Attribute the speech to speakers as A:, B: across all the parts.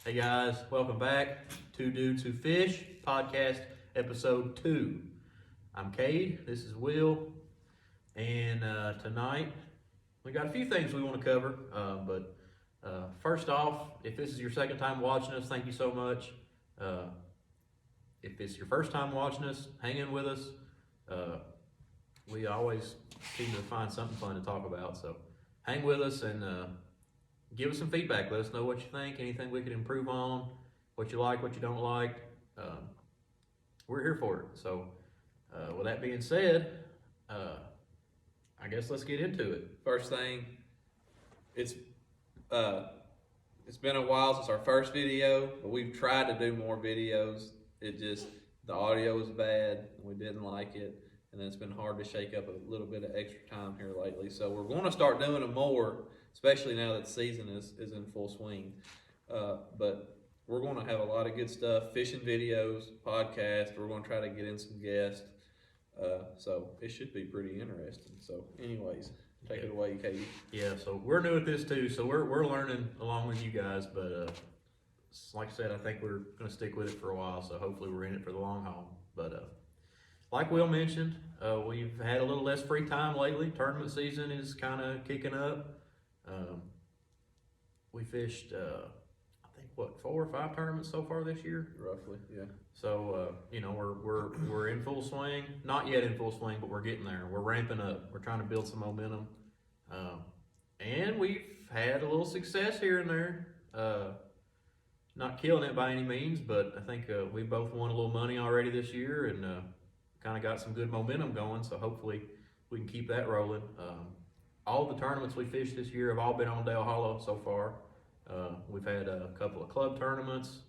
A: Hey guys, welcome back to Dudes Who Fish podcast, episode 2. I'm Cade, this is Will, and tonight we got a few things we want to cover. But first off, if this is your second time watching us, thank you so much. If it's your first time watching us, hang in with us. We always seem to find something fun to talk about, so hang with us and give us some feedback. Let us know what you think, anything we can improve on, what you like, what you don't like. We're here for it. So, with that being said, I guess let's get into it.
B: First thing, it's uh, it's been a while since our first video, but we've tried to do more videos. It just the audio was bad, and we didn't like it, and then it's been hard to shake up a little bit of extra time here lately. So we're going to start doing them more, especially now that the season is in full swing. But we're going to have a lot of good stuff, fishing videos, podcast. We're going to try to get in some guests. So it should be pretty interesting. So anyways, take it away, Katie.
A: Yeah, so we're new at this too, so we're learning along with you guys, but like I said, I think we're going to stick with it for a while, so hopefully we're in it for the long haul. But like Will mentioned, we've had a little less free time lately. Tournament season is kind of kicking up. We fished, I think, 4 or 5 tournaments so far this year.
B: Roughly, yeah.
A: So we're in full swing. Not yet in full swing, but we're getting there. We're ramping up. We're trying to build some momentum, and we've had a little success here and there. Not killing it by any means, but I think we both won a little money already this year, and kind of got some good momentum going. So hopefully we can keep that rolling. All the tournaments we fished this year have all been on Dale Hollow so far. We've had a couple of club tournaments.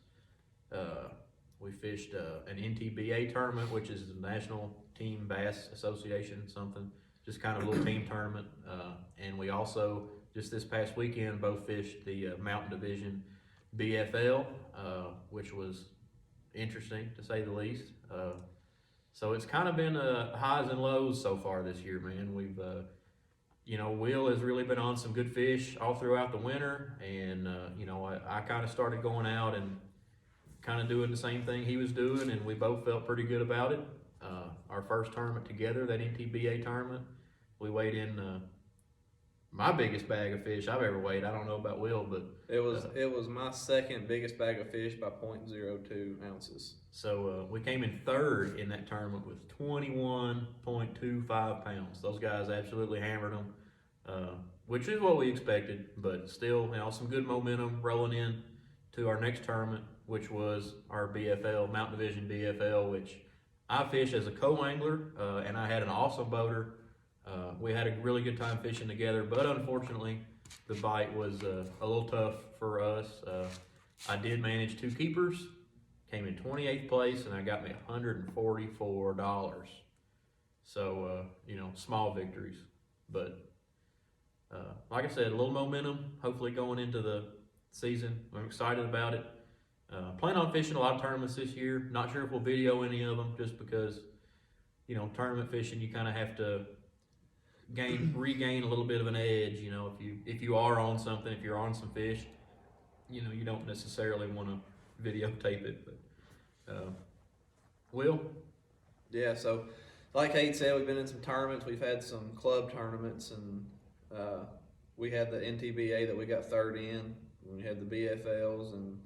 A: We fished an NTBA tournament, which is the National Team Bass Association, something, just kind of a little team tournament. And we also, just this past weekend, both fished the Mountain Division BFL, which was interesting to say the least. So it's kind of been highs and lows so far this year, man. We've Will has really been on some good fish all throughout the winter, and I kind of started going out and kind of doing the same thing he was doing, and we both felt pretty good about it. Our first tournament together, that NTBA tournament, we weighed in my biggest bag of fish I've ever weighed. I don't know about Will, but
B: it was my second biggest bag of fish by 0.02 ounces.
A: So we came in third in that tournament with 21.25 pounds. Those guys absolutely hammered them, which is what we expected, but still, some good momentum rolling in to our next tournament, which was our BFL, Mountain Division BFL, which I fish as a co-angler, and I had an awesome boater. We had a really good time fishing together, but unfortunately, the bite was a little tough for us. I did manage 2 keepers, came in 28th place, and I got me $144. So, small victories. But like I said, a little momentum, hopefully going into the season. I'm excited about it. Plan on fishing a lot of tournaments this year. Not sure if we'll video any of them, just because, tournament fishing, you kind of have to regain a little bit of an edge. If you are on something, if you're on some fish, you don't necessarily want to videotape it. But Will?
B: Yeah, so like Kate said, we've been in some tournaments. We've had some club tournaments, and we had the NTBA that we got third in. We had the BFLs, and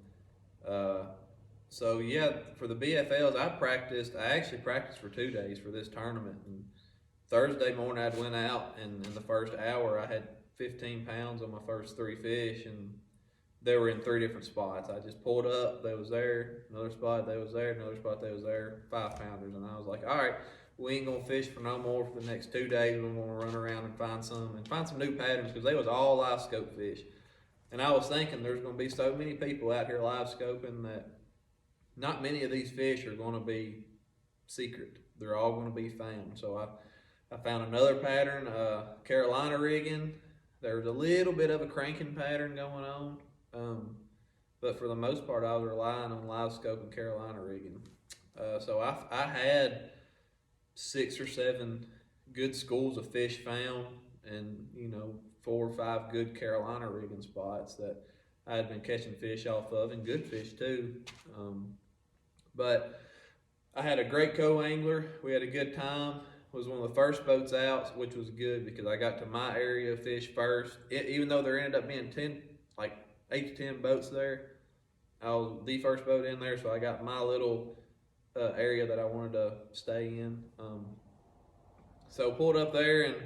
B: so yeah, for the BFLs, I actually practiced for 2 days for this tournament. And Thursday morning, I went out, and in the first hour, I had 15 pounds on my first 3 fish, and they were in 3 different spots. I just pulled up, they was there, another spot, they was there, another spot, they was there, 5-pounders. And I was like, all right, we ain't gonna fish for no more for the next 2 days. We're gonna run around and find some new patterns, because they was all live scope fish. And I was thinking there's gonna be so many people out here live scoping that not many of these fish are gonna be secret. They're all gonna be found. So I found another pattern, Carolina rigging. There's a little bit of a cranking pattern going on. But for the most part, I was relying on live scope and Carolina rigging. So I had 6 or 7 good schools of fish found, and 4 or 5 good Carolina rigging spots that I had been catching fish off of, and good fish too. But I had a great co-angler. We had a good time. It was one of the first boats out, which was good because I got to my area of fish first. Even though there ended up being 8 to 10 boats there, I was the first boat in there, so I got my little area that I wanted to stay in. So pulled up there, and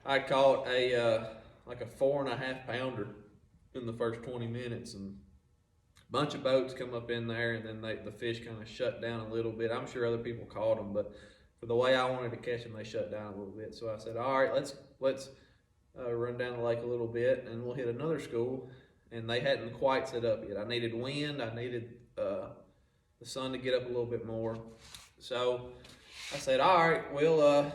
B: I caught a 4.5 pounder in the first 20 minutes, and a bunch of boats come up in there, and then the fish kind of shut down a little bit. I'm sure other people caught them, but for the way I wanted to catch them, they shut down a little bit. So I said, all right, let's run down the lake a little bit, and we'll hit another school. And they hadn't quite set up yet. I needed wind. I needed the sun to get up a little bit more. So I said, all right, we'll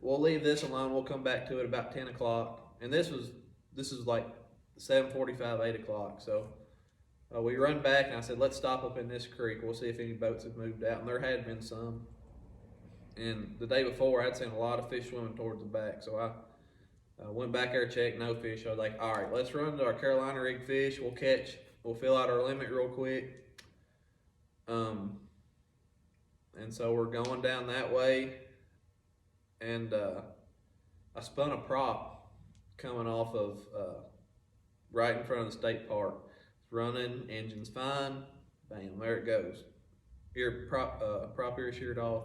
B: leave this alone. We'll come back to it about 10 o'clock. And this was like 7:45, 8 o'clock. So we run back, and I said, let's stop up in this creek. We'll see if any boats have moved out. And there had been some. And the day before, I'd seen a lot of fish swimming towards the back. So I went back there, checked, no fish. I was like, all right, let's run to our Carolina rig fish. We'll fill out our limit real quick. And so we're going down that way. And I spun a prop coming off of right in front of the state park. It's running, engine's fine. Bam, there it goes. Prop ear sheared off.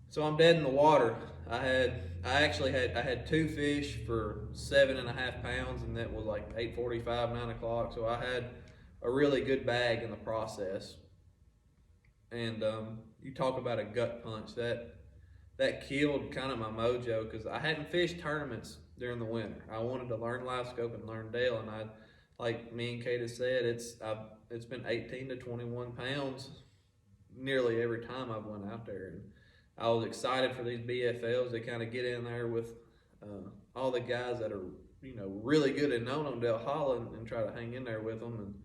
B: So I'm dead in the water. I had 2 fish for 7.5 pounds, and that was like 8:45, 9 o'clock. So I had a really good bag in the process. And you talk about a gut punch, that killed kind of my mojo, because I hadn't fished tournaments during the winter. I wanted to learn live scope and learn Dale, and like me and Kate has said, it's been 18 to 21 pounds nearly every time I've went out there. And I was excited for these BFLs to kind of get in there with all the guys that are, really good and known on Del Holland, and try to hang in there with them.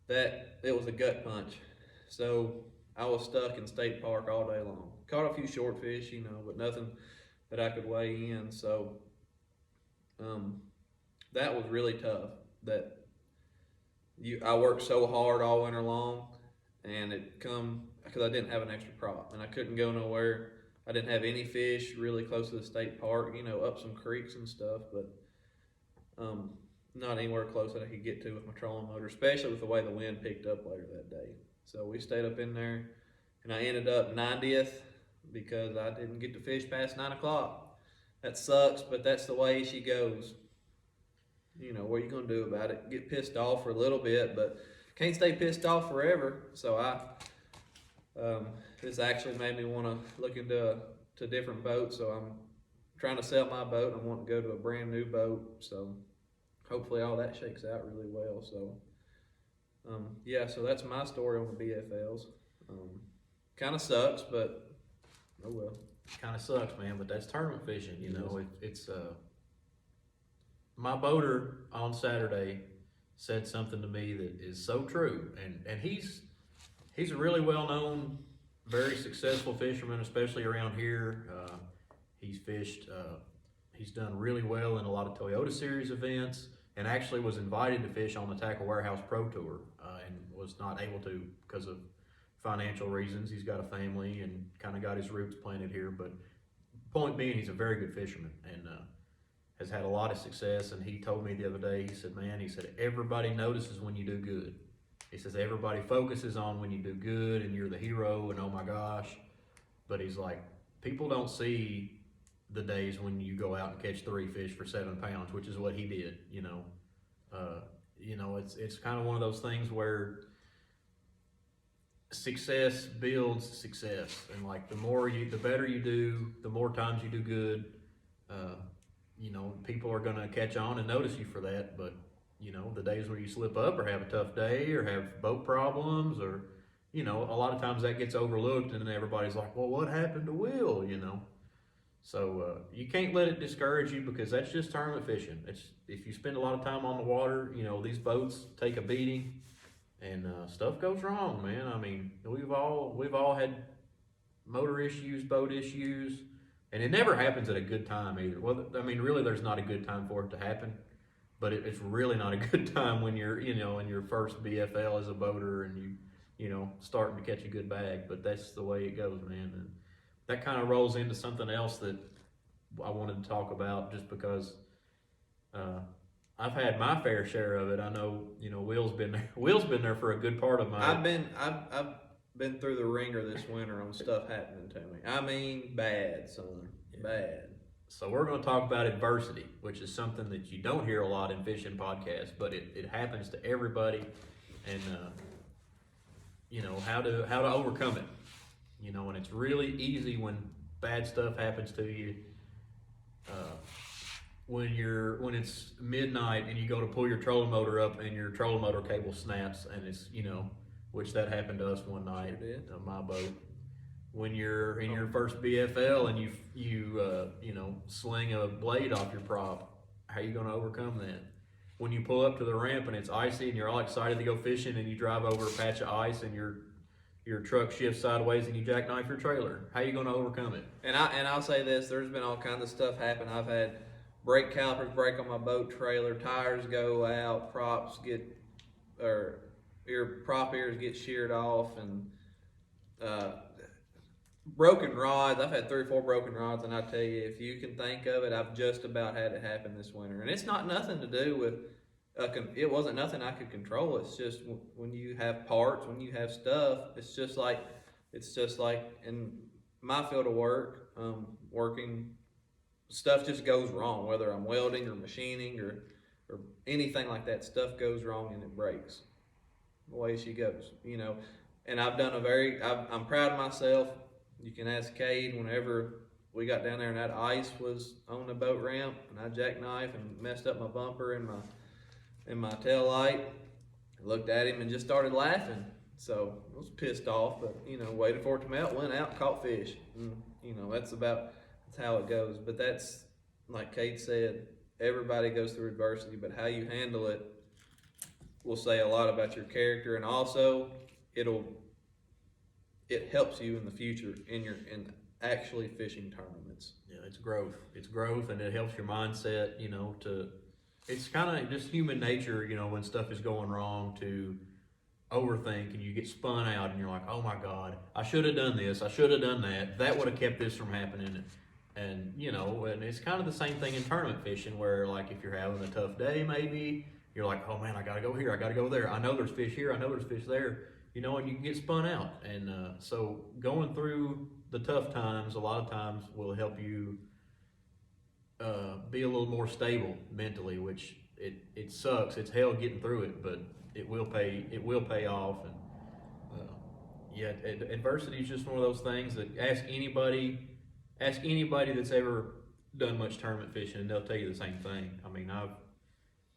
B: And it was a gut punch. So I was stuck in State Park all day long. Caught a few short fish, but nothing that I could weigh in. So that was really tough. I worked so hard all winter long, and because I didn't have an extra prop, and I couldn't go nowhere. I didn't have any fish really close to the state park, up some creeks and stuff, but not anywhere close that I could get to with my trolling motor, especially with the way the wind picked up later that day. So we stayed up in there, and I ended up 90th because I didn't get to fish past 9 o'clock. That sucks, but that's the way she goes. What are you going to do about it? Get pissed off for a little bit, but can't stay pissed off forever. So this actually made me want to look into different boats. So I'm trying to sell my boat, and I want to go to a brand new boat. So hopefully all that shakes out really well. So so that's my story on the BFLs. Kind of sucks, but oh well.
A: Kind of sucks, man, but that's tournament fishing. It's my boater on Saturday said something to me that is so true, and he's a really well-known, very successful fisherman, especially around here. He's fished, he's done really well in a lot of Toyota Series events, and actually was invited to fish on the Tackle Warehouse Pro Tour, and was not able to because of financial reasons. He's got a family and kind of got his roots planted here, but point being, he's a very good fisherman, and has had a lot of success. And he told me the other day, he said, everybody notices when you do good. He says, everybody focuses on when you do good and you're the hero and oh my gosh. But he's like, people don't see the days when you go out and catch 3 fish for 7 pounds, which is what he did, it's kind of one of those things where success builds success. And like the better you do, the more times you do good, people are going to catch on and notice you for that. But the days where you slip up or have a tough day or have boat problems, or a lot of times that gets overlooked, and then everybody's like, well, what happened to Will? So you can't let it discourage you, because that's just tournament fishing. If you spend a lot of time on the water, these boats take a beating, and stuff goes wrong, man. I mean, we've all had motor issues, boat issues. And it never happens at a good time either. Well, I mean, really, there's not a good time for it to happen. but it's really not a good time when you're, you know, in your first BFL as a boater and you know, starting to catch a good bag. But that's the way it goes, man. And that kind of rolls into something else that I wanted to talk about, just because I've had my fair share of it. I know, you know, Will's been there. Will's been there for a good part of my.
B: I've been through the ringer this winter on stuff happening to me. I mean, bad, son, bad.
A: So we're going to talk about adversity, which is something that you don't hear a lot in fishing podcasts, but it happens to everybody, and you know how to overcome it. You know, and it's really easy when bad stuff happens to you. When it's midnight and you go to pull your trolling motor up and your trolling motor cable snaps, and it's, you know, which that happened to us one night on my boat. When you're in your first BFL and you know, sling a blade off your prop, how you going to overcome that? When you pull up to the ramp and it's icy and you're all excited to go fishing and you drive over a patch of ice and your truck shifts sideways and you jackknife your trailer, how you going to overcome it?
B: And I'll say this: there's been all kinds of stuff happen. I've had brake calipers break on my boat trailer, tires go out, props get prop ears get sheared off, and broken rods. I've had 3 or 4 broken rods, and I tell you, if you can think of it, I've just about had it happen this winter. And it's not nothing to do with, it wasn't nothing I could control. It's just when you have parts, when you have stuff, it's just like in my field of work, working, stuff just goes wrong, whether I'm welding or machining or anything like that. Stuff goes wrong and it breaks. The way she goes, you know. And I've done I'm proud of myself. You can ask Cade, whenever we got down there and that ice was on the boat ramp and I jackknifed and messed up my bumper and my tail light, I looked at him and just started laughing. So I was pissed off, but, you know, waited for it to melt, went out, caught fish. And, you know, that's how it goes. But that's, like Cade said, everybody goes through adversity, but how you handle it will say a lot about your character, and also it helps you in the future in actually fishing tournaments.
A: Yeah, it's growth, and it helps your mindset, you know, it's kind of just human nature, you know, when stuff is going wrong, to overthink, and you get spun out and you're like, oh my God, I should have done this, I should have done that would have kept this from happening. And, you know, and it's kind of the same thing in tournament fishing, where, like, if you're having a tough day, maybe you're like, oh man, I gotta go here, I gotta go there, I know there's fish here, I know there's fish there, you know, and you can get spun out. And so going through the tough times a lot of times will help you be a little more stable mentally, which it sucks, it's hell getting through it, but it will pay off. And yeah, adversity is just one of those things that ask anybody that's ever done much tournament fishing, and they'll tell you the same thing. I mean,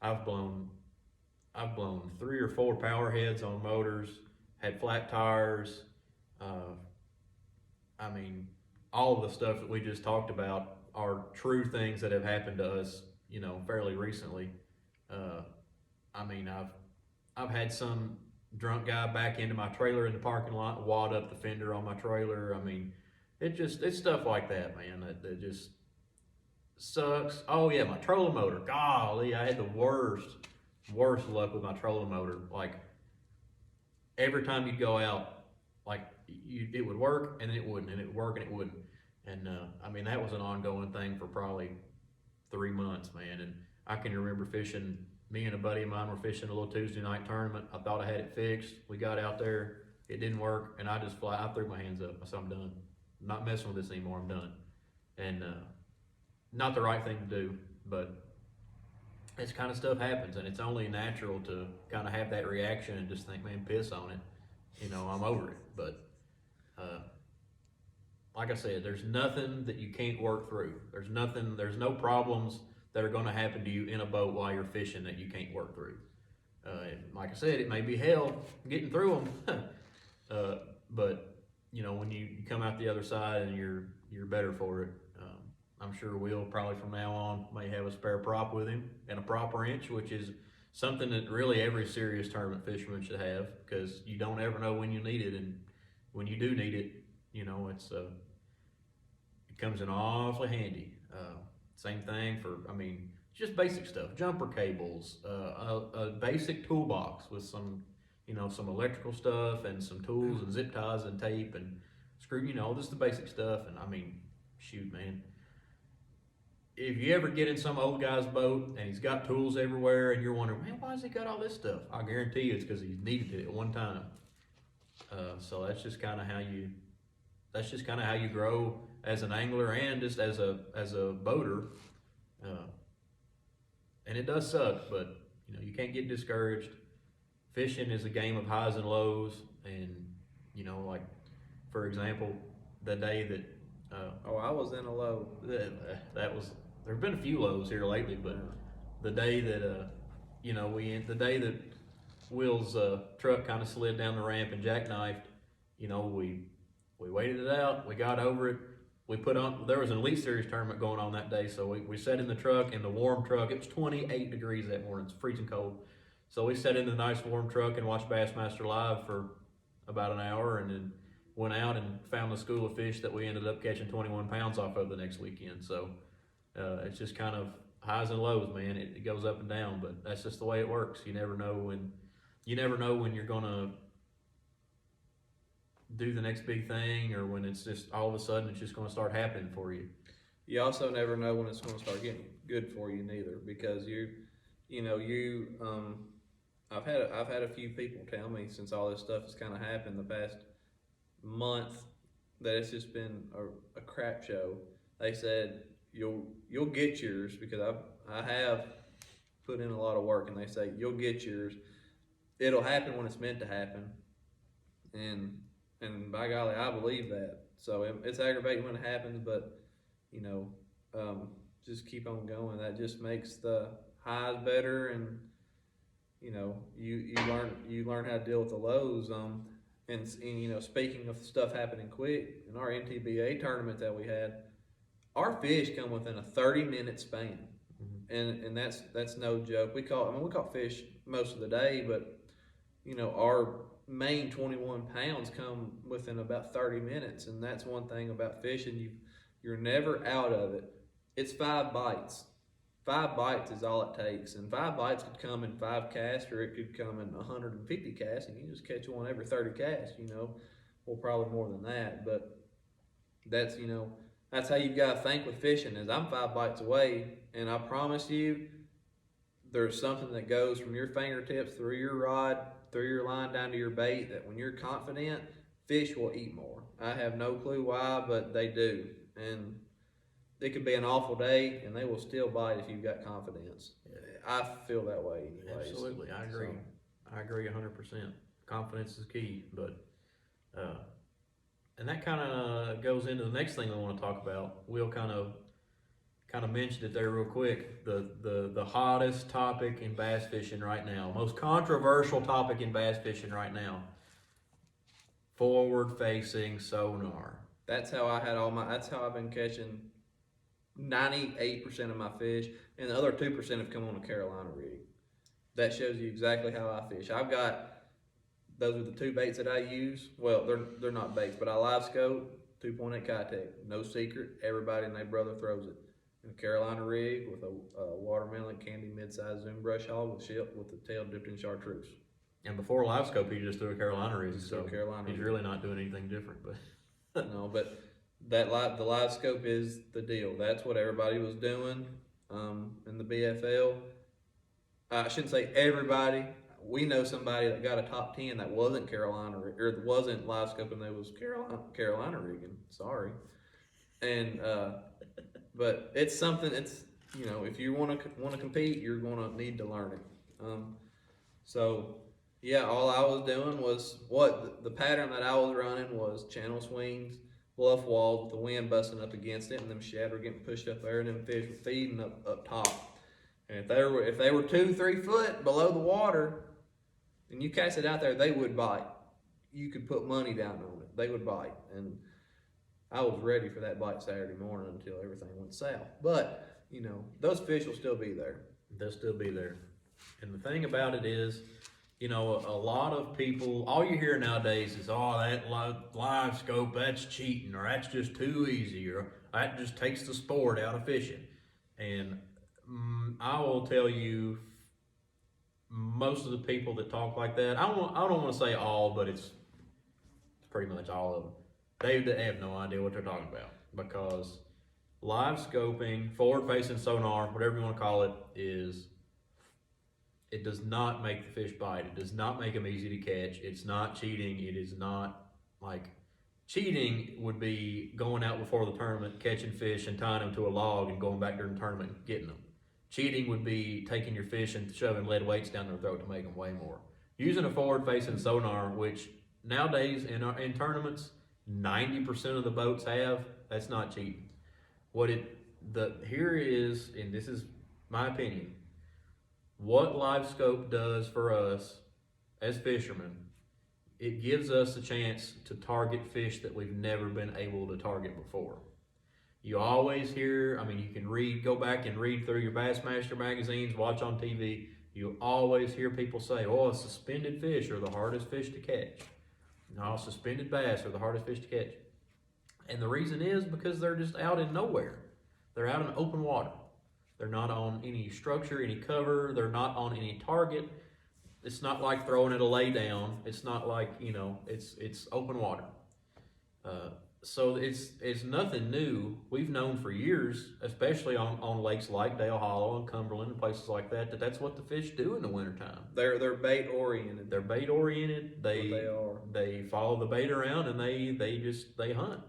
A: I've blown 3 or 4 power heads on motors, had flat tires. I mean, all of the stuff that we just talked about are true things that have happened to us, you know, fairly recently. I mean, I've had some drunk guy back into my trailer in the parking lot, wad up the fender on my trailer. I mean, it's stuff like that, man, that just sucks. Oh yeah, my trolling motor. Golly, I had the worst luck with my trolling motor. Like, every time you'd go out, like, it would work and then it wouldn't, and it would work and it wouldn't. And I mean, that was an ongoing thing for probably 3 months, man. And I can remember fishing. Me and a buddy of mine were fishing a little Tuesday night tournament. I thought I had it fixed. We got out there, it didn't work, and I threw my hands up. I said, I'm done. I'm not messing with this anymore. I'm done. And not the right thing to do, but this kind of stuff happens, and it's only natural to kind of have that reaction and just think, man, piss on it. You know, I'm over it. But like I said, there's nothing that you can't work through. There's no problems that are going to happen to you in a boat while you're fishing that you can't work through. Like I said, it may be hell getting through them, but you know, when you come out the other side and you're better for it. I'm sure Will probably from now on may have a spare prop with him and a prop wrench, which is something that really every serious tournament fisherman should have, because you don't ever know when you need it, and when you do need it, you know, it comes in awfully handy. Same thing for, I mean, just basic stuff, jumper cables, a basic toolbox with some, some electrical stuff and some tools and zip ties and tape and screw, just the basic stuff. And I mean, shoot, man, if you ever get in some old guy's boat and he's got tools everywhere and you're wondering, man, why has he got all this stuff? I guarantee you it's because he needed it at one time. So that's just kind of how you grow as an angler and just as a boater. And it does suck, but you can't get discouraged. Fishing is a game of highs and lows, and like for example, the day that
B: I was in a low.
A: that was there've been a few lows here lately, but the day that the day that Will's truck kind of slid down the ramp and jackknifed, we waited it out, we got over it. There was an Elite Series tournament going on that day, so we sat in the truck, in the warm truck. It was 28 degrees that morning, it's freezing cold. So we sat in the nice warm truck and watched Bassmaster Live for about an hour, and then went out and found the school of fish that we ended up catching 21 pounds off of the next weekend. So it's just kind of highs and lows, man. It goes up and down, but that's just the way it works. You never know when you're gonna do the next big thing, or when it's just all of a sudden it's just going to start happening for you.
B: You also never know when it's going to start getting good for you neither, because I've had a few people tell me since all this stuff has kind of happened the past month that it's just been a crap show. They said you'll get yours, because I have put in a lot of work, and they say you'll get yours. It'll happen when it's meant to happen, and by golly, I believe that. So it's aggravating when it happens, but just keep on going. That just makes the highs better, and you learn how to deal with the lows. And speaking of stuff happening quick, in our NTBA tournament that we had, our fish come within a 30-minute span, and that's no joke. We caught fish most of the day, but our main 21 pounds come within about 30 minutes, and that's one thing about fishing. You're never out of it. It's 5 bites. 5 bites is all it takes, and 5 bites could come in 5 casts, or it could come in 150 casts, and you just catch one every 30 casts, or probably more than that. But that's how you've got to think with fishing. Is I'm 5 bites away, and I promise you, there's something that goes from your fingertips through your rod, through your line down to your bait, that when you're confident, fish will eat more. I have no clue why, but they do. And it could be an awful day, and they will still bite if you've got confidence. I feel that way anyways.
A: Absolutely, I agree. I agree 100%. Confidence is key, but and that kind of goes into the next thing I want to talk about. We'll kind of mentioned it there real quick. The hottest topic in bass fishing right now, most controversial topic in bass fishing right now: forward-facing sonar.
B: That's how that's how I've been catching 98% of my fish, and the other 2% have come on a Carolina rig. That shows you exactly how I fish. Those are the 2 baits that I use. Well, they're not baits, but I live scope 2.8 Kitech. No secret, everybody and their brother throws it. In a Carolina rig with a watermelon candy mid-size zoom brush hog with the tail dipped in chartreuse.
A: And before live scope, he just threw a Carolina rig,
B: so
A: he's really not doing anything different. But
B: no, but the live scope is the deal. That's what everybody was doing in the BFL. I shouldn't say everybody. We know somebody that got a top 10 that wasn't Carolina, or wasn't live scope, and they was Carolina rigging. Sorry, and but it's something. It's if you want to compete, you're going to need to learn it. So yeah, all I was doing was the pattern that I was running was channel swings, bluff walls with the wind busting up against it, and them shad were getting pushed up there, and them fish were feeding up top. And if they were 2-3 foot below the water, and you cast it out there, they would bite. You could put money down on it; they would bite. And I was ready for that bite Saturday morning until everything went south. But those fish will still be there.
A: They'll still be there. And the thing about it is, a lot of people, all you hear nowadays is, oh, that live scope, that's cheating, or that's just too easy, or that just takes the sport out of fishing. And I will tell you, most of the people that talk like that, I don't want to say all, but it's pretty much all of them. They have no idea what they're talking about, because live scoping, forward facing sonar, whatever you want to call it, it does not make the fish bite. It does not make them easy to catch. It's not cheating. It is not like cheating would be going out before the tournament, catching fish and tying them to a log and going back during the tournament and getting them. Cheating would be taking your fish and shoving lead weights down their throat to make them weigh more. Using a forward facing sonar, which nowadays in tournaments, 90% of the boats have, that's not cheating. Here is, and this is my opinion, what LiveScope does for us as fishermen, it gives us a chance to target fish that we've never been able to target before. You always hear, you can go back and read through your Bassmaster magazines, watch on TV, you always hear people say, oh, suspended fish are the hardest fish to catch. No, suspended bass are the hardest fish to catch. And the reason is because they're just out in nowhere. They're out in open water. They're not on any structure, any cover. They're not on any target. It's not like throwing it a lay down. It's not like, it's open water. So it's nothing new. We've known for years, especially on lakes like Dale Hollow and Cumberland and places like that, that's what the fish do in the wintertime.
B: They're bait oriented.
A: They're bait oriented.
B: They
A: follow the bait around and they hunt.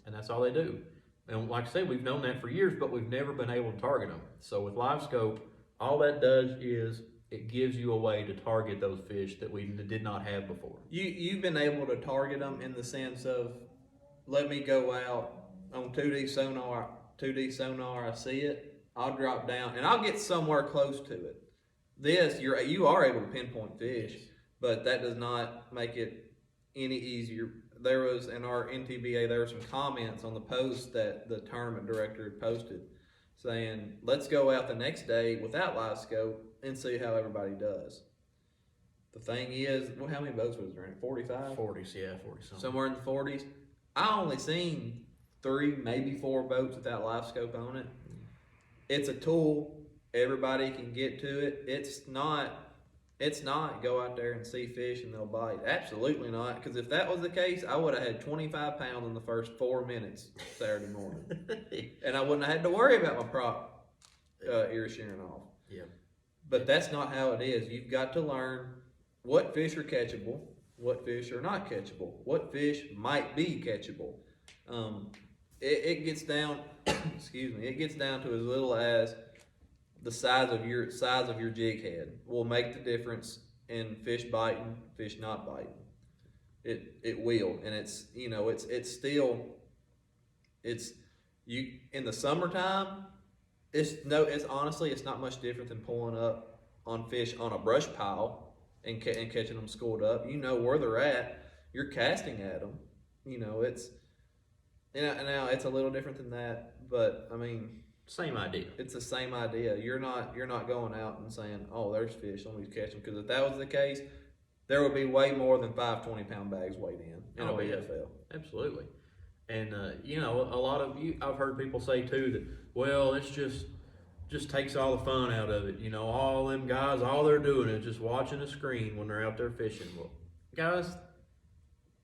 A: And that's all they do. And like I said, we've known that for years, but we've never been able to target them. So with LiveScope, all that does is it gives you a way to target those fish that we did not have before.
B: You've been able to target them in the sense of, let me go out on 2D sonar, I see it, I'll drop down, and I'll get somewhere close to it. You are able to pinpoint fish, but that does not make it any easier. There was, in our NTBA, there were some comments on the post that the tournament director had posted saying, let's go out the next day without LiveScope and see how everybody does. The thing is, well, how many boats was there in it? 45?
A: 40s, yeah, 40 something.
B: Somewhere in the 40s. I only seen 3, maybe 4 boats without LiveScope on it. It's a tool. Everybody can get to it. It's not go out there and see fish and they'll bite. Absolutely not. Because if that was the case, I would have had 25 pounds in the first 4 minutes Saturday morning. And I wouldn't have had to worry about my prop ear shearing off.
A: Yeah.
B: But that's not how it is. You've got to learn what fish are catchable, what fish are not catchable, what fish might be catchable. It gets down, it gets down to as little as the size of your jig head will make the difference in fish biting, fish not biting. It will, and it's you in the summertime. It's honestly not much different than pulling up on fish on a brush pile and catching them schooled up. You know where they're at. You're casting at them. Now it's a little different than that, but
A: same idea.
B: It's the same idea. You're not going out and saying, "Oh, there's fish. Let me catch them." Because if that was the case, there would be way more than 5 20-pound bags weighed in a BFL.
A: Yeah. Absolutely. And a lot of I've heard people say too that, well, it's just takes all the fun out of it. All them guys, all they're doing is just watching a screen when they're out there fishing. Well, guys,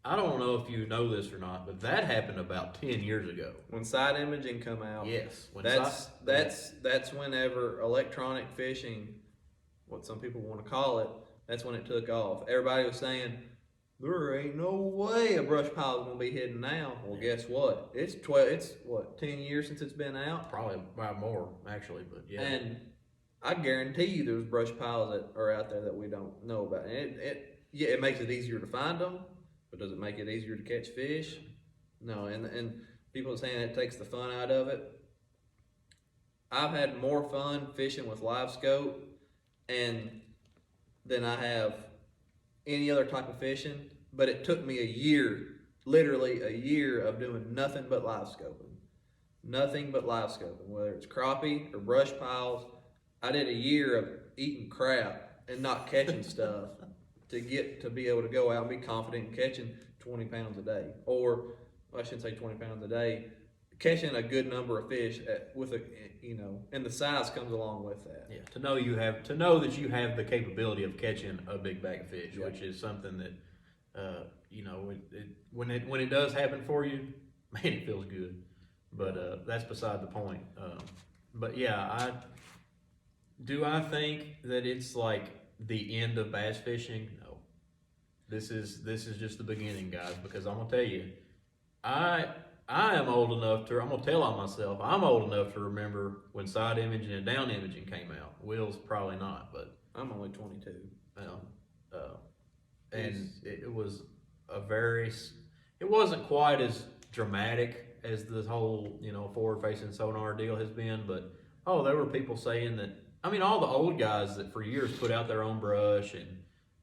A: I don't know if you know this or not, but that happened about 10 years ago.
B: When side imaging come out,
A: yes,
B: that's whenever electronic fishing, what some people want to call it, that's when it took off. Everybody was saying, there ain't no way a brush pile is gonna be hidden now. Well, guess what? It's 10 years since it's been out.
A: Probably about more, actually, but yeah.
B: And I guarantee you, there's brush piles that are out there that we don't know about. And it makes it easier to find them. But does it make it easier to catch fish? No, and people are saying it takes the fun out of it. I've had more fun fishing with LiveScope than I have any other type of fishing, but it took me a year, literally a year of doing nothing but LiveScoping. Nothing but LiveScoping, whether it's crappie or brush piles. I did a year of eating crap and not catching stuff to be able to go out and be confident in catching 20 pounds a day. Or, I shouldn't say 20 pounds a day, catching a good number of fish with a, you know, and the size comes along with that.
A: Yeah, to know that you have the capability of catching a big bag of fish,
B: Yeah.
A: which is something that you know, when it does happen for you, man, it feels good. But that's beside the point. But yeah, I think that it's like the end of bass fishing. No, this is just the beginning, guys. Because I'm gonna tell you, I I am old enough to. I'm gonna tell on myself. I'm old enough to remember when side imaging and down imaging came out. Will's probably not, but
B: I'm only 22.
A: well, and it was a very. It wasn't quite as dramatic as the whole forward facing sonar deal has been, but there were people saying that. I mean, all the old guys that for years put out their own brush, and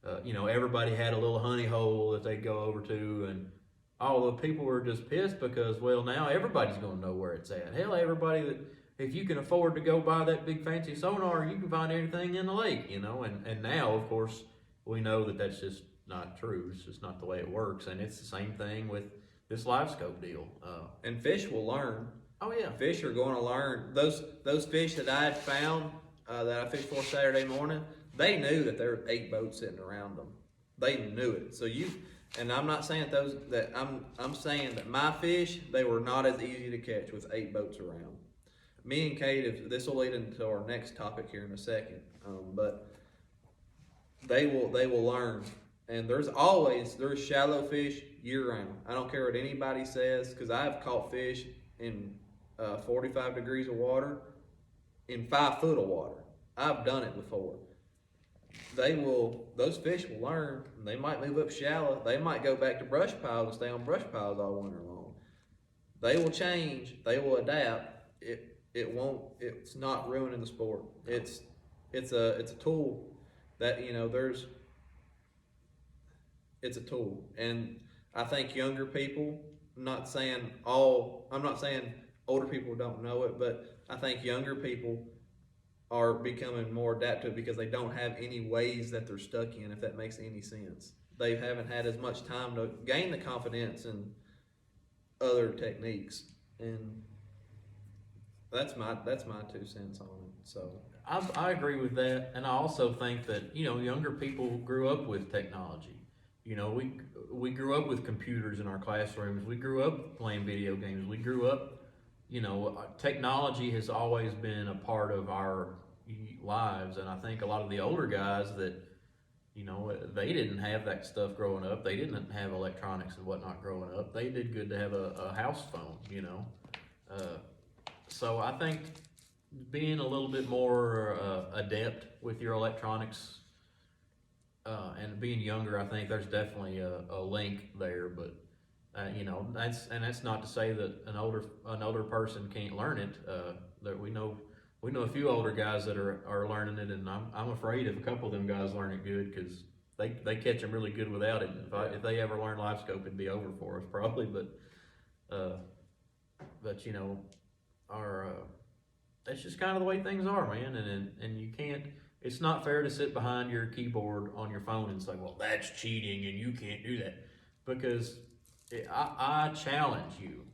A: everybody had a little honey hole that they'd go over to, and all the people were just pissed because, well, now everybody's going to know where it's at. Hell, everybody that, if you can afford to go buy that big fancy sonar, you can find anything in the lake, and now, of course, we know that that's just not true. It's just not the way it works, and it's the same thing with this live scope deal.
B: And fish will learn.
A: Oh yeah,
B: Fish are going to learn. Those fish that I had found that I fished for Saturday morning, they knew that there were 8 boats sitting around them. They knew it. So and I'm not saying I'm saying that my fish, they were not as easy to catch with 8 boats around. Me and Kate, this will lead into our next topic here in a second, but they will learn. And there's shallow fish year round. I don't care what anybody says, because I've caught fish in 45 degrees of water in 5 foot of water. I've done it before. Those fish will learn. They might move up shallow. They might go back to brush piles and stay on brush piles all winter long. They will change. They will adapt. It's not ruining the sport. It's a tool that, it's a tool. And I think younger people, I'm not saying older people don't know it, but I think younger people are becoming more adaptive because they don't have any ways that they're stuck in, if that makes any sense. They haven't had as much time to gain the confidence in other techniques. And that's my 2 cents on it. So
A: I agree with that, and I also think that younger people grew up with technology. We grew up with computers in our classrooms. We grew up playing video games. We grew up, technology has always been a part of our lives, and I think a lot of the older guys that they didn't have that stuff growing up. They didn't have electronics and whatnot growing up. They did good to have a house phone. So I think being a little bit more adept with your electronics and being younger, I think there's definitely a link there. But that's not to say that an older person can't learn it. That we know a few older guys that are learning it, and I'm afraid if a couple of them guys learn it good, because they catch them really good without it. If they ever learn live scope, it'd be over for us probably. But that's just kind of the way things are, man. And you can't. It's not fair to sit behind your keyboard on your phone and say, well, that's cheating and you can't do that. Because I challenge you,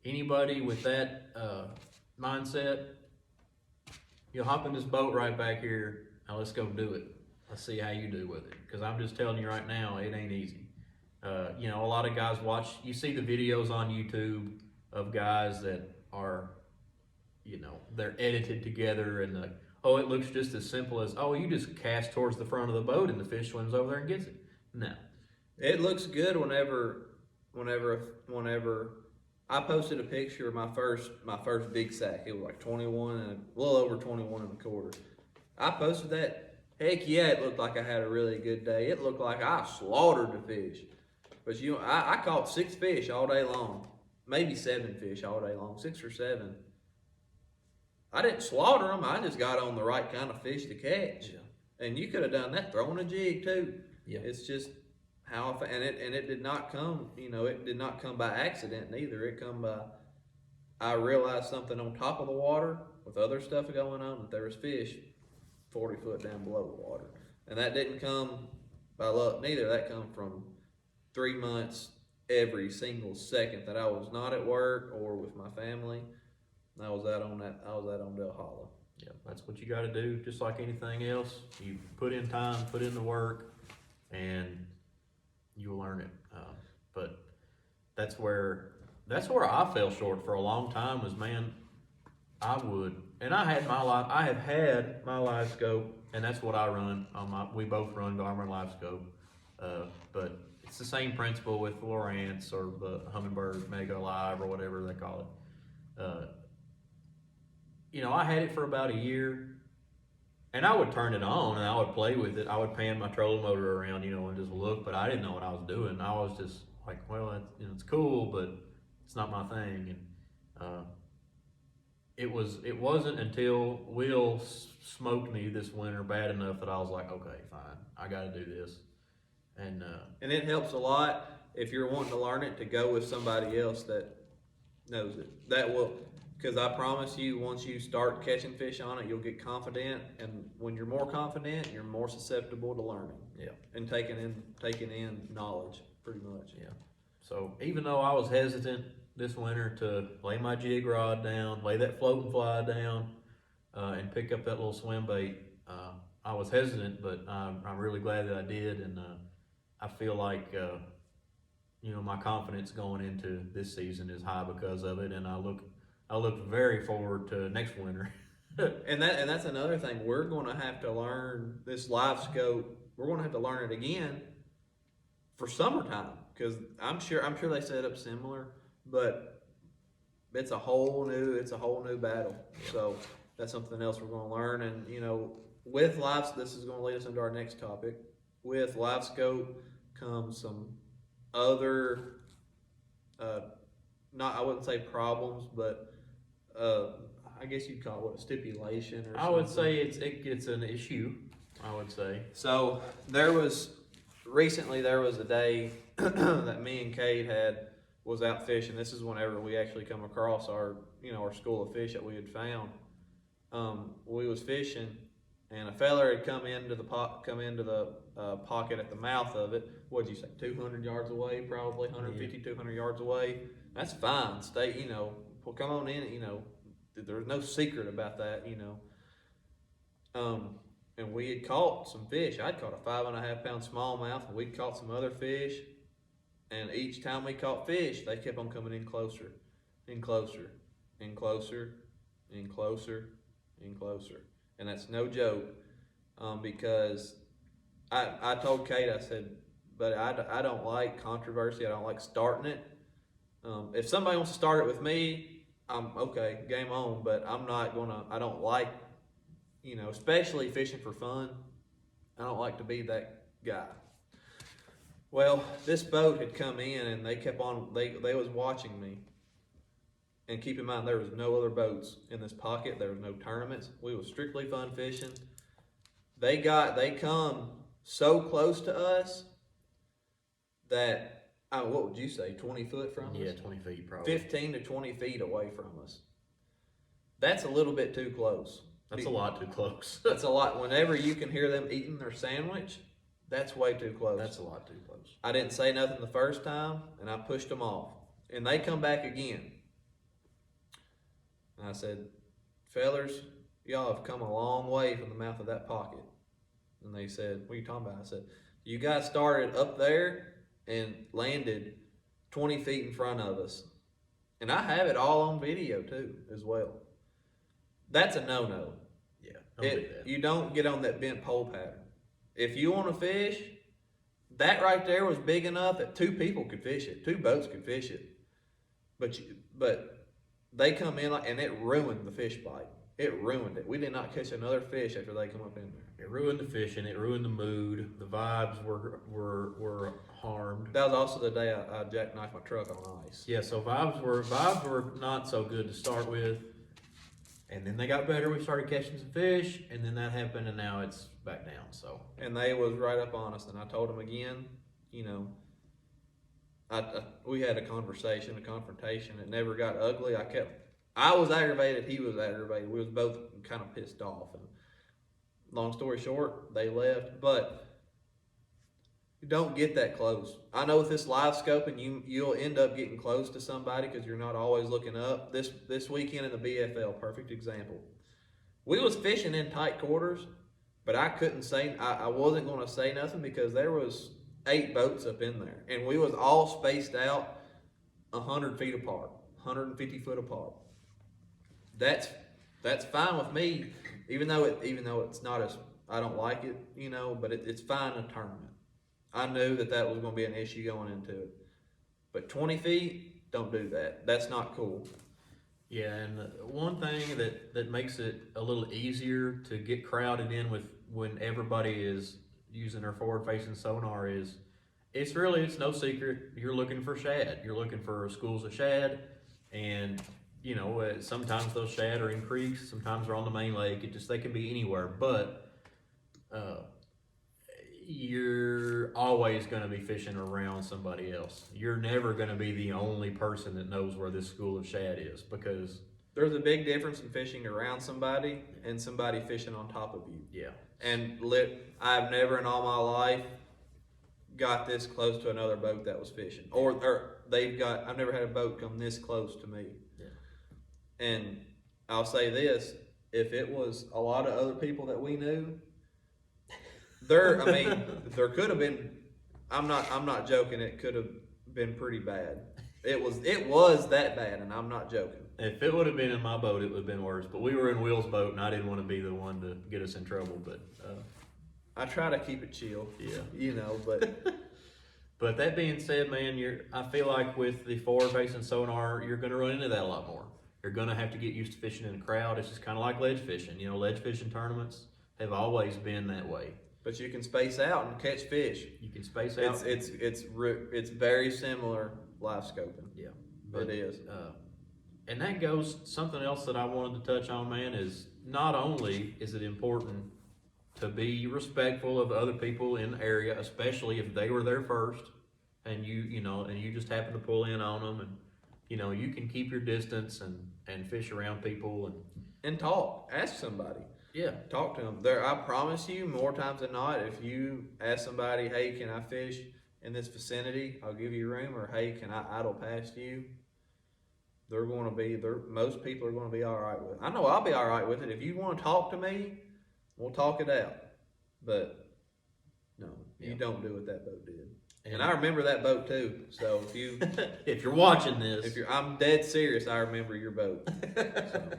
A: anybody with that mindset, you'll hop in this boat right back here. Now let's go do it. Let's see how you do with it. Because I'm just telling you right now, it ain't easy. A lot of guys you see the videos on YouTube of guys that are, they're edited together, and it looks just as simple as, you just cast towards the front of the boat and the fish swims over there and gets it. No.
B: It looks good whenever I posted a picture of my first big sack. It was like 21 and a little over 21 and a quarter. I posted that. Heck yeah, it looked like I had a really good day. It looked like I slaughtered the fish. But I caught 6 fish all day long. Maybe 7 fish all day long, 6 or 7. I didn't slaughter them. I just got on the right kind of fish to catch. Yeah. And you could have done that throwing a jig too.
A: Yeah.
B: It's just how it did not come. It did not come by accident neither. It come by I realized something on top of the water with other stuff going on, that there was fish 40 foot down below the water, and that didn't come by luck neither. That come from 3 months every single second that I was not at work or with my family. I was out on Del Hollow.
A: Yeah, that's what you got to do. Just like anything else, you put in time, put in the work, and you'll learn it. But that's where I fell short for a long time. Was, man, and I have had my live scope, and that's what I run on my. We both run Garmin live scope, but it's the same principle with the Lowrance or the Humminbird Mega Live or whatever they call it. I had it for about a year, and I would turn it on and I would play with it. I would pan my trolling motor around, and just look, but I didn't know what I was doing. I was just like, well, it's cool, but it's not my thing. And it wasn't until Will smoked me this winter bad enough that I was like, okay, fine, I got to do this. And
B: it helps a lot if you're wanting to learn it to go with somebody else that knows it. That will, because I promise you, once you start catching fish on it, you'll get confident, and when you're more confident, you're more susceptible to learning.
A: Yeah.
B: And taking in knowledge, pretty much.
A: Yeah. So even though I was hesitant this winter to lay my jig rod down, lay that floating fly down, and pick up that little swim bait, I was hesitant, but I'm really glad that I did, and I feel like my confidence going into this season is high because of it, and I look very forward to next winter.
B: and that's another thing. We're going to have to learn this live scope. We're going to have to learn it again for summertime, because I'm sure they set up similar, but it's a whole new battle. Yeah. So that's something else we're going to learn. And with live, this is going to lead us into our next topic. With live scope comes some other, I wouldn't say problems, but I guess you'd call it a stipulation or something.
A: I would say it's an issue, I would say.
B: So recently there was a day that me and Kate was out fishing. This is whenever we actually come across our school of fish that we had found. We was fishing, and a feller had come into the pocket at the mouth of it. What'd you say, 200 yards away, probably 150, 200 yards away? That's fine. Stay, come on in, there's no secret about that, and we had caught some fish. I'd caught a 5.5 pound smallmouth, and we'd caught some other fish. And each time we caught fish, they kept on coming in closer, and closer, and closer, and closer, and closer. And that's no joke, because I told Kate, I said, but I don't like controversy. I don't like starting it. If somebody wants to start it with me, I'm okay, game on. But I don't like, especially fishing for fun. I don't like to be that guy. Well, this boat had come in, and they kept on, they was watching me. And keep in mind, there was no other boats in this pocket. There was no tournaments. We was strictly fun fishing. They come so close to us that, what would you say, 20 foot from us?
A: Yeah, 20 feet probably.
B: 15 to 20 feet away from us. That's a little bit too close.
A: That's a lot too close.
B: That's a lot. Whenever you can hear them eating their sandwich, that's way too close.
A: That's a lot too close.
B: I didn't say nothing the first time, and I pushed them off. And they come back again. And I said, fellers, y'all have come a long way from the mouth of that pocket. And they said, what are you talking about? I said, you guys started up there and landed 20 feet in front of us. And I have it all on video too, as well. That's a no-no.
A: Yeah, don't do that.
B: You don't get on that bent pole pattern. If you want to fish, that right there was big enough that 2 people could fish it. 2 boats could fish it. But they come in and it ruined the fish bite. It ruined it. We did not catch another fish after they come up in there.
A: It ruined the fishing. It ruined the mood. The vibes were harmed.
B: That was also the day I jackknifed my truck on ice.
A: Yeah, so vibes were not so good to start with. And then they got better. We started catching some fish, and then that happened, and now it's back down. So. And
B: they was right up on us, and I told them again, we had a confrontation. It never got ugly. I was aggravated. He was aggravated. We was both kind of pissed off. And long story short, they left. But You don't get that close. I know with this live scoping, you'll end up getting close to somebody because you're not always looking up. This weekend in the BFL, perfect example. We was fishing in tight quarters, but I couldn't say I wasn't going to say nothing because there was 8 boats up in there, and we was all spaced out 100 feet apart, 150 foot apart. That's fine with me, even though it's not as I don't like it, but it's fine in a tournament. I knew that was going to be an issue going into it, but 20 feet, don't do that. That's not cool.
A: Yeah, and one thing that makes it a little easier to get crowded in with when everybody is using their forward-facing sonar is it's no secret you're looking for shad. You're looking for schools of shad, and sometimes those shad are in creeks, sometimes they're on the main lake. They can be anywhere, but you're always going to be fishing around somebody else. You're never going to be the only person that knows where this school of shad is, because
B: there's a big difference in fishing around somebody and somebody fishing on top of you.
A: Yeah.
B: And I've never in all my life got this close to another boat that was fishing. I've never had a boat come this close to me. Yeah. And I'll say this, if it was a lot of other people that we knew, there could have been, I'm not joking, it could have been pretty bad. It was that bad, and I'm not joking.
A: If it would have been in my boat, it would have been worse. But we were in Will's boat, and I didn't want to be the one to get us in trouble. But
B: I try to keep it chill.
A: Yeah,
B: but
A: but that being said, man, I feel like with the forward-facing sonar, you're going to run into that a lot more. You're going to have to get used to fishing in a crowd. It's just kind of like ledge fishing. Ledge fishing tournaments have always been that way.
B: But you can space out and catch fish.
A: You can space out.
B: It's very similar live scoping.
A: Yeah,
B: it is.
A: And that goes, something else that I wanted to touch on, man, is not only is it important to be respectful of other people in the area, especially if they were there first, and you just happen to pull in on them, and you can keep your distance and fish around people
B: and talk. Ask somebody.
A: Yeah,
B: talk to them. I promise you, more times than not, if you ask somebody, "Hey, can I fish in this vicinity? I'll give you room," or "Hey, can I idle past you?" Most people are going to be all right with it. I know I'll be all right with it. If you want to talk to me, we'll talk it out. But no, you don't do what that boat did. And I remember that boat too. So if you,
A: if you're watching this,
B: I'm dead serious. I remember your boat. So.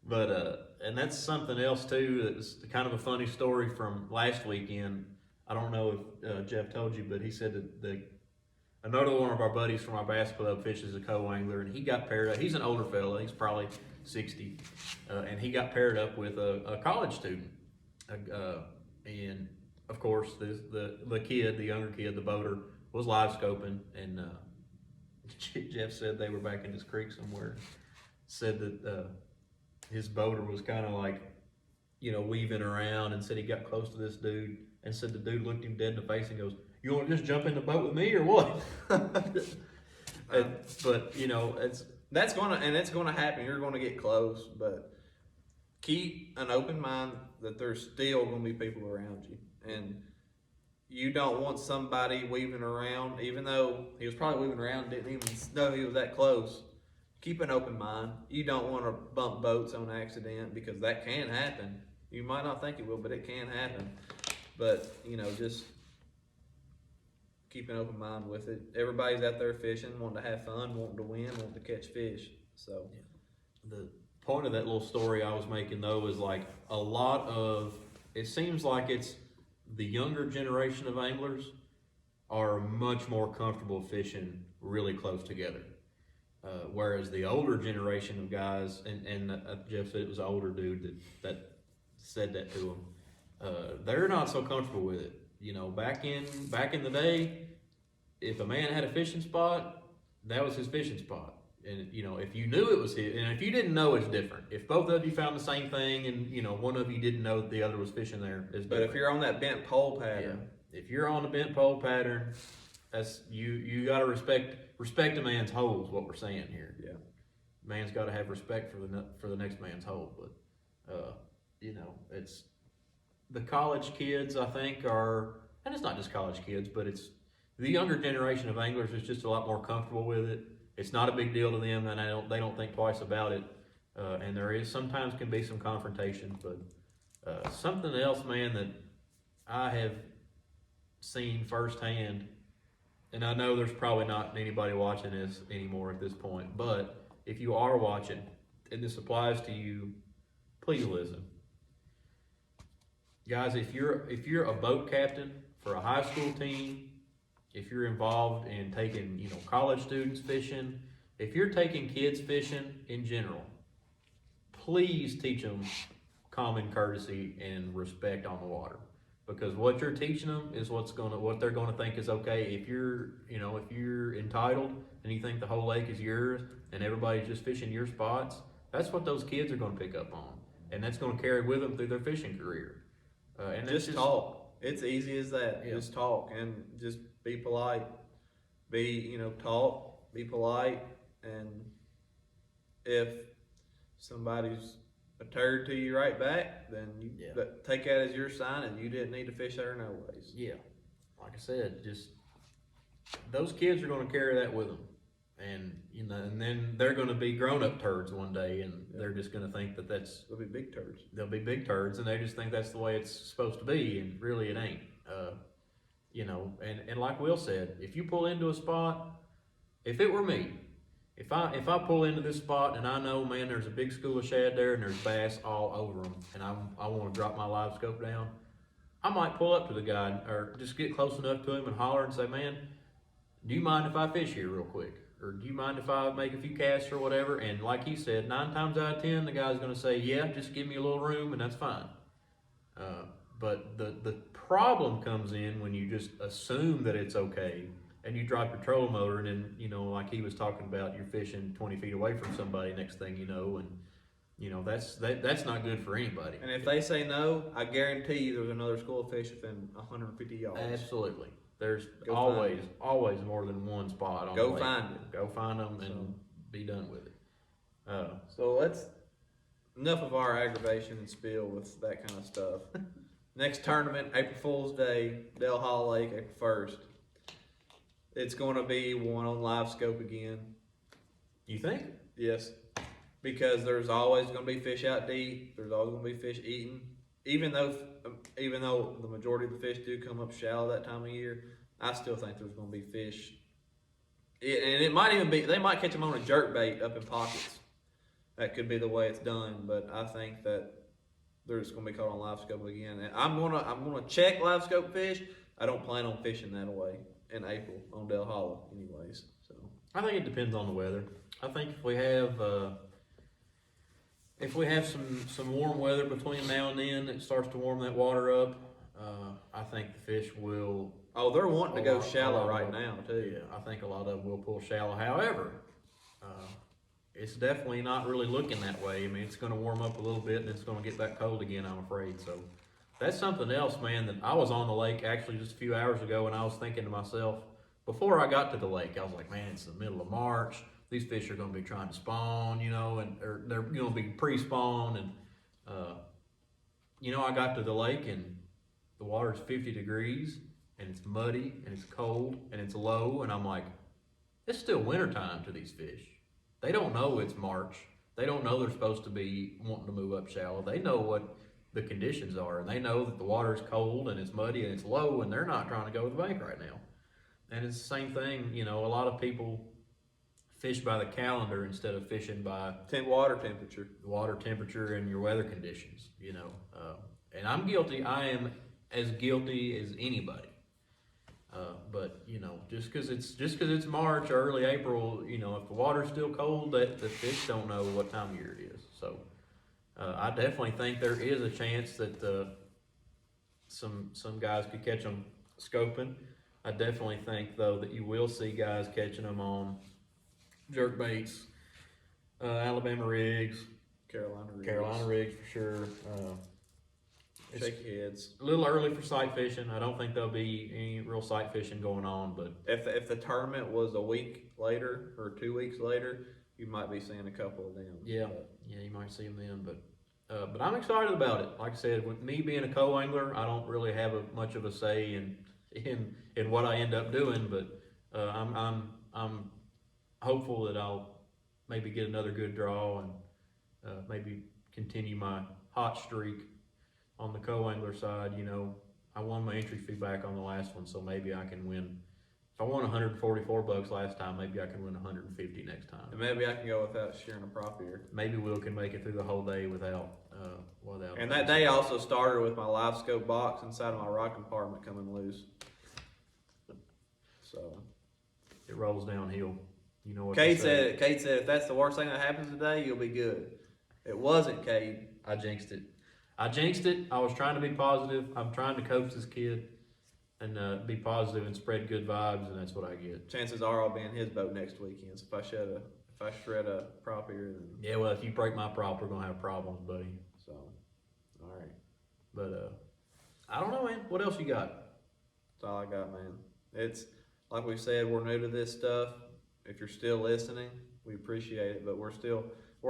A: But and that's something else too. That's kind of a funny story from last weekend. I don't know if Jeff told you, but he said that another one of our buddies from our bass club fishes a co-angler, and he got paired up. He's an older fella. He's probably 60, and he got paired up with a college student. And of course, the younger kid, the boater, was live scoping, and Jeff said they were back in this creek somewhere. Said that his boater was kind of like, weaving around, and said he got close to this dude, and said the dude looked him dead in the face and goes, "You want to just jump in the boat with me or what?" But
B: it's gonna happen. You're gonna get close, but keep an open mind that there's still gonna be people around you, and you don't want somebody weaving around, even though he was probably weaving around and didn't even know he was that close. Keep an open mind. You don't want to bump boats on accident, because that can happen. You might not think it will, but it can happen. But, just keep an open mind with it. Everybody's out there fishing, wanting to have fun, wanting to win, wanting to catch fish. So,
A: the point of that little story I was making, though, is like it seems like it's the younger generation of anglers are much more comfortable fishing really close together. Whereas the older generation of guys, and Jeff said it was an older dude that said that to him, they're not so comfortable with it. Back in the day, if a man had a fishing spot, that was his fishing spot. And if you knew it was his, and if you didn't know, it's different. If both of you found the same thing, and one of you didn't know that the other was fishing there, it's different.
B: But if you're on that bent pole pattern,
A: if you're on the bent pole pattern, that's you got to respect a man's hole is what we're saying here.
B: Yeah,
A: man's got to have respect for the next man's hole. But it's the college kids, I think, and it's not just college kids, but it's the younger generation of anglers is just a lot more comfortable with it. It's not a big deal to them, and they don't think twice about it. And there is sometimes can be some confrontation, but something else, man, that I have seen firsthand, and I know there's probably not anybody watching this anymore at this point, but if you are watching, and this applies to you, please listen. Guys, if you're a boat captain for a high school team, if you're involved in taking, college students fishing, if you're taking kids fishing in general, please teach them common courtesy and respect on the water. Because what you're teaching them is what they're gonna think is okay. If you're entitled and you think the whole lake is yours and everybody's just fishing your spots, that's what those kids are gonna pick up on, and that's gonna carry with them through their fishing career. And
B: just talk. It's easy as that.
A: Yeah.
B: Just talk and just be polite. Talk, be polite, and if somebody's a turd to you right back, then you take that as your sign, and you didn't need to fish there no ways.
A: Yeah, like I said, just those kids are going to carry that with them, and and then they're going to be grown-up turds one day, and they're just going to think
B: They'll be big turds.
A: They'll be big turds, and they just think that's the way it's supposed to be, and really it ain't. And like Will said, if you pull into a spot, if it were me, if I pull into this spot and I know, man, there's a big school of shad there and there's bass all over them, and I want to drop my live scope down, I might pull up to the guy or just get close enough to him and holler and say, man, do you mind if I fish here real quick? Or do you mind if I make a few casts or whatever? And like he said, 9 times out of 10, the guy's going to say, yeah, just give me a little room, and that's fine. But the problem comes in when you just assume that it's okay, and you drop your trolling motor, and then, like he was talking about, you're fishing 20 feet away from somebody next thing you know, and that's not good for anybody.
B: And if they say no, I guarantee you there's another school of fish within 150 yards.
A: Absolutely. There's
B: Go
A: always more than one spot on
B: Go
A: the lake.
B: find it.
A: Go find them and be done with it.
B: So enough of our aggravation and spill with that kind of stuff. Next tournament, April Fool's Day, Dale Hall Lake, April 1st. It's going to be one on live scope again.
A: You think?
B: Yes, because there's always going to be fish out to eat. There's always going to be fish eating. Even though the majority of the fish do come up shallow that time of year, I still think there's going to be fish. And it might even be, they might catch them on a jerk bait up in pockets. That could be the way it's done, but I think that they're just going to be caught on live scope again. And I'm gonna check live scope fish. I don't plan on fishing that away in April on Dale Hollow, anyways. So
A: I think it depends on the weather. I think if we have some warm weather between now and then, it starts to warm that water up. I think the fish will.
B: Oh, they're wanting to go shallow right now too.
A: Yeah, I think a lot of them will pull shallow. However, it's definitely not really looking that way. I mean, it's going to warm up a little bit and it's going to get back cold again, I'm afraid. So that's something else, man, that I was on the lake actually just a few hours ago, and I was thinking to myself, before I got to the lake, I was like, man, it's the middle of March. These fish are going to be trying to spawn, or they're going to be pre-spawn. And, I got to the lake and the water's 50 degrees and it's muddy and it's cold and it's low. And I'm like, it's still wintertime to these fish. They don't know it's March. They don't know they're supposed to be wanting to move up shallow. They know what the conditions are, and they know that the water is cold and it's muddy and it's low, and they're not trying to go to the bank right now. And it's the same thing, a lot of people fish by the calendar instead of fishing by
B: water temperature.
A: The water temperature and your weather conditions, and I'm guilty. I am as guilty as anybody. But just because it's March or early April, if the water's still cold, that the fish don't know what time of year it is. So I definitely think there is a chance that some guys could catch them scoping. I definitely think though that you will see guys catching them on jerk baits, Alabama rigs, Carolina rigs for sure. It's
B: Shaky heads.
A: a little early for sight fishing. I don't think there'll be any real sight fishing going on, but
B: If the tournament was a week later or 2 weeks later, you might be seeing a couple of them.
A: yeah, you might see them then. But I'm excited about it. Like I said, with me being a co-angler, I don't really have much of a say in in what I end up doing, but I'm hopeful that I'll maybe get another good draw and maybe continue my hot streak on the co-angler side. You know, I won my entry fee back on the last one, so maybe I can win. If I won 144 bucks last time, maybe I can win 150 next time.
B: And maybe I can go without sharing a prop here.
A: Maybe Will can make it through the whole day without.
B: And that day also started with my live scope box inside of my rock compartment coming loose. So
A: It rolls downhill. You know what?
B: Kate said if that's the worst thing that happens today, you'll be good. It wasn't, Kate.
A: I jinxed it. I was trying to be positive. I'm trying to coach this kid and be positive and spread good vibes, and that's what I get.
B: Chances are I'll be in his boat next weekend. So if I shred a prop here, then
A: Yeah, well, if you break my prop, we're gonna have problems, buddy.
B: so all right.
A: But I don't know, man. What else you got?
B: That's all I got, man. It's like we said, we're new to this stuff. If you're still listening, we appreciate it, but we're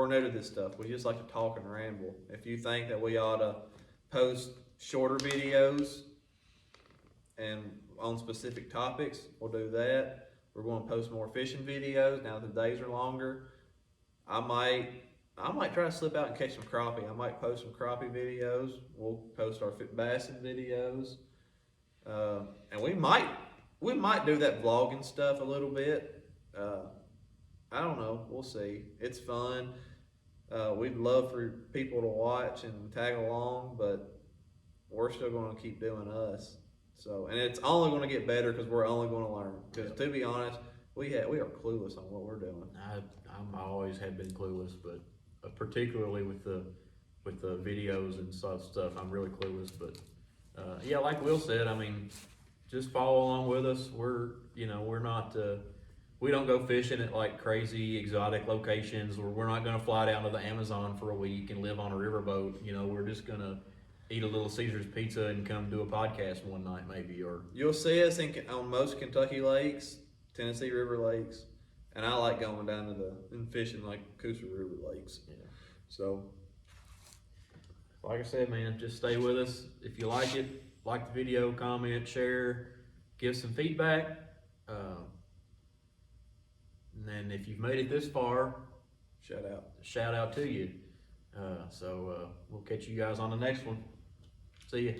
B: new to this stuff. We just like to talk and ramble. If you think that we ought to post shorter videos and on specific topics, we'll do that. We're going to post more fishing videos now that the days are longer. I might try to slip out and catch some crappie. I might post some crappie videos. We'll post our bassing videos, and we might do that vlogging stuff a little bit. I don't know. We'll see. It's fun. We'd love for people to watch and tag along, but we're still going to keep doing us. So, and it's only going to get better because we're only going to learn. Because to be honest, we are clueless on what we're doing.
A: I always have been clueless, but particularly with the videos and stuff, I'm really clueless. But yeah, like Will said, I mean, just follow along with us. We're not. We don't go fishing at like crazy exotic locations, or we're not going to fly down to the Amazon for a week and live on a riverboat. You know, we're just going to eat a Little Caesars pizza and come do a podcast one night maybe. Or
B: you'll see us on most Kentucky lakes, Tennessee River lakes, and I like going down to and fishing like Coosa River lakes.
A: Yeah.
B: So,
A: like I said, man, just stay with us. If you like it, like the video, comment, share, give some feedback. And then if you've made it this far, shout out to you. So we'll catch you guys on the next one. See ya.